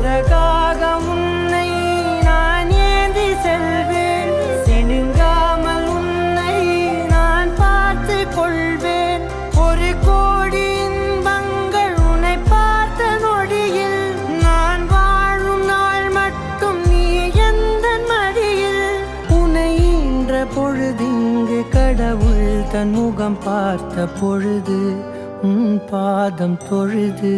அழகாக உன்னை நான் ஏந்தி செல்வேன், சினுங்காமல் உன்னை நான் பார்த்து கொள்வேன். ஒரு கோடி இன்பங்கள் உன்னை பார்த்த நொடியில், நான் வாழும் நாள் மட்டும் நீ எந்த மடியில். உன்னை ஈன்ற பொழுதிங்கு கடவுள் தன் முகம் பார்த்த பொழுது உன் பாதம் தொழுது.